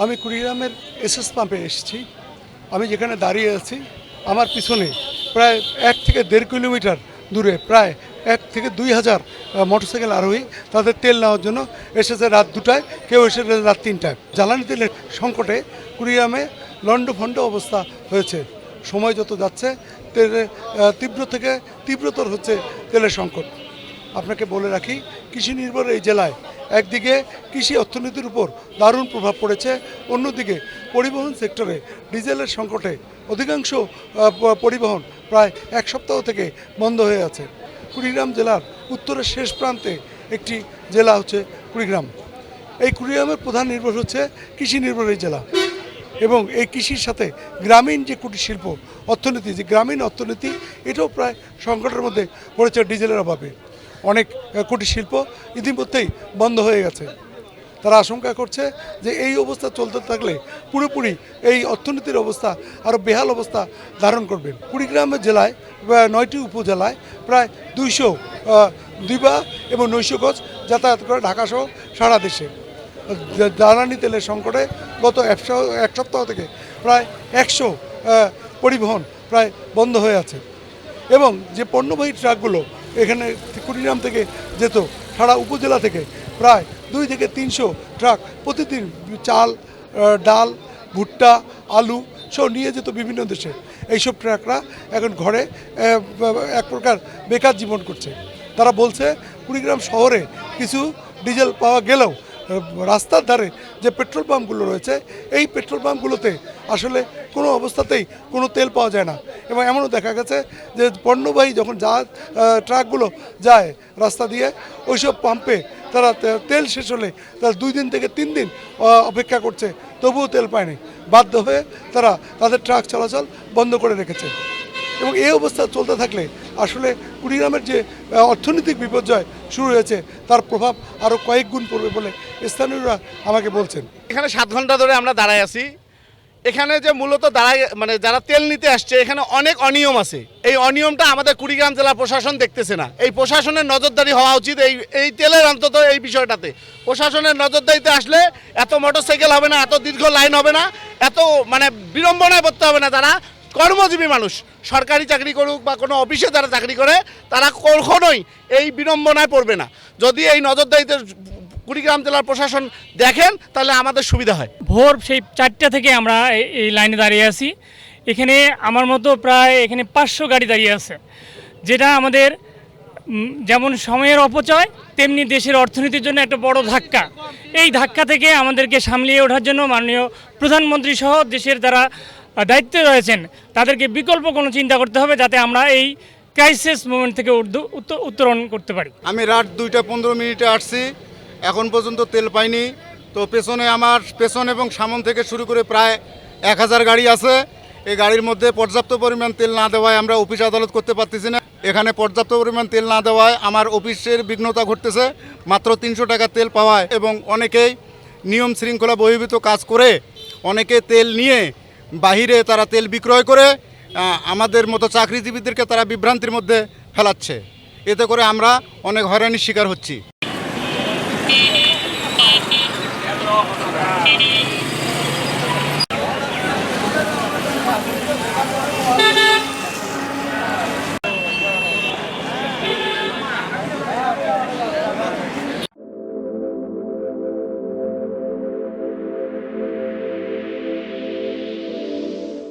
আমি কুড়িগ্রামের এসএস পাম্পে এসেছি। আমি যেখানে দাঁড়িয়ে আছি আমার পিছনে প্রায় 1 থেকে 1.5 কিলোমিটার দূরে প্রায় 1 থেকে 2,000 মোটরসাইকেল আরোহী তাদের তেল নেওয়ার জন্য এসেছে রাত 2টায়, কেউ এসেছে রাত 3টায়। জ্বালানি তেলের সংকটে কুড়িগ্রামে লণ্ডভণ্ড অবস্থা হয়েছে। সময় যত যাচ্ছে তেলের তীব্র থেকে তীব্রতর হচ্ছে তেলের সংকট। আপনাকে বলে রাখি, কৃষি নির্ভর এই জেলায় একদিকে কৃষি অর্থনীতির উপর দারুণ প্রভাব পড়েছে, অন্যদিকে পরিবহন সেক্টরে ডিজেলের সংকটে অধিকাংশ পরিবহন প্রায় 1 সপ্তাহ থেকে বন্ধ হয়ে আছে। কুড়িগ্রাম জেলার উত্তরের শেষ প্রান্তে একটি জেলা হচ্ছে কুড়িগ্রাম। এই কুড়িগ্রামের প্রধান নির্ভর হচ্ছে কৃষি নির্ভর এই জেলা, এবং এই কৃষির সাথে গ্রামীণ যে কুটির শিল্প অর্থনীতি, যে গ্রামীণ অর্থনীতি, এটাও প্রায় সংকটের মধ্যে পড়েছে ডিজেলের অভাবে। অনেক কুটির শিল্প ইতিমধ্যেই বন্ধ হয়ে গেছে। তারা আশঙ্কা করছে যে এই অবস্থা চলতে থাকলে পুরোপুরি এই অর্থনীতির অবস্থা আরও বেহাল অবস্থা ধারণ করবে। কুড়িগ্রাম জেলায় 9টি উপজেলায় প্রায় 200 দিবা এবং নৈশ গজ যাতায়াত করে ঢাকাসহ সারা দেশে। জ্বালানি তেলের সংকটে গত 1 সপ্তাহ থেকে প্রায় 100 পরিবহন প্রায় বন্ধ হয়ে আছে, এবং যে পণ্যবাহী ট্রাকগুলো এখানে কুড়িগ্রাম থেকে যেত, সারা উপজেলা থেকে প্রায় 2 থেকে 300 ট্রাক প্রতিদিন চাল, ডাল, ভুট্টা, আলু সব নিয়ে যেত বিভিন্ন দেশে। এইসব ট্রাকরা এখন ঘরে এক প্রকার বেকার জীবন করছে। তারা বলছে কুড়িগ্রাম শহরে কিছু ডিজেল পাওয়া গেলেও রাস্তার ধারে যে পেট্রোল পাম্পগুলো রয়েছে, এই পেট্রোল পাম্পগুলোতে আসলে কোনো অবস্থাতেই কোনো তেল পাওয়া যায় না। এবং এমনও দেখা গেছে যে পণ্যবাহী যখন ট্রাকগুলো যায় রাস্তা দিয়ে, ওইসব পাম্পে তারা তেল শেষ হলে তারা 2 দিন থেকে 3 দিন অপেক্ষা করছে, তবুও তেল পায়নি। বাধ্য হয়ে তারা তাদের ট্রাক চলাচল বন্ধ করে রেখেছে। এবং এই অবস্থা চলতে থাকলে আসলে কুড়িগ্রামের যে অর্থনৈতিক বিপর্যয় শুরু হয়েছে তার প্রভাব আরও কয়েক গুণ পড়বে বলে স্থানীয়রা আমাকে বলছেন। এখানে 7 ঘন্টা ধরে আমরা দাঁড়ায় আছি। এখানে যে মূলত দাঁড়ায় মানে যারা তেল নিতে আসছে, এখানে অনেক অনিয়ম আছে। এই অনিয়মটা আমাদের কুড়িগ্রাম জেলা প্রশাসন দেখতেছে না। এই প্রশাসনের নজরদারি হওয়া উচিত এই তেলের, অন্তত এই বিষয়টাতে প্রশাসনের নজরদারিতে আসলে এত মোটরসাইকেল হবে না, এত দীর্ঘ লাইন হবে না, এত মানে বিড়ম্বনায় পড়তে হবে না। যারা কর্মজীবী মানুষ, সরকারি চাকরি করুক বা কোনো অফিসে যারা চাকরি করে, তারা কখনোই এই বিড়ম্বনায় পড়বে না। যদি এই নজরদারিতে কুড়িগ্রাম জেলার প্রশাসন দেখেন তাহলে আমাদের সুবিধা হয়। ভোর সেই 4টা থেকে আমরা এই লাইনে দাঁড়িয়ে আছি। এখানে আমার মতো প্রায় এখানে 500 গাড়ি দাঁড়িয়ে আছে, যেটা আমাদের যেমন সময়ের অপচয় তেমনি দেশের অর্থনীতির জন্য একটা বড় ধাক্কা। এই ধাক্কা থেকে আমাদেরকে সামলিয়ে ওঠার জন্য মাননীয় প্রধানমন্ত্রী সহ দেশের যারা দায়িত্বে রয়েছেন তাদেরকে বিকল্প কোনো চিন্তা করতে হবে, যাতে আমরা এই ক্রাইসিস মোমেন্ট থেকে উত্তরণ করতে পারি। আমি রাত 2টা 15 মিনিটে আসছি, এখন পর্যন্ত তেল পাইনি। তো আমার পেছন এবং সামন থেকে শুরু করে প্রায় 1000 গাড়ি আছে। এই গাড়ির মধ্যে পর্যাপ্ত পরিমাণ তেল না দেওয়ায় আমরা অফিস আদালত করতে পারতেছি না। এখানে পর্যাপ্ত পরিমাণ তেল না দেওয়ায় আমার অফিসের বিঘ্নতা ঘটতেছে। মাত্র 300 টাকা তেল পাওয়ায়, এবং অনেকেই নিয়ম শৃঙ্খলা বহির্ভূত কাজ করে অনেকে তেল নিয়ে বাহিরে তারা তেল বিক্রয় করে আমাদের মতো চাকরিজীবীদেরকে তারা বিভ্রান্তির মধ্যে ফেলাচ্ছে। এতে করে আমরা অনেক হয়রানির শিকার হচ্ছি।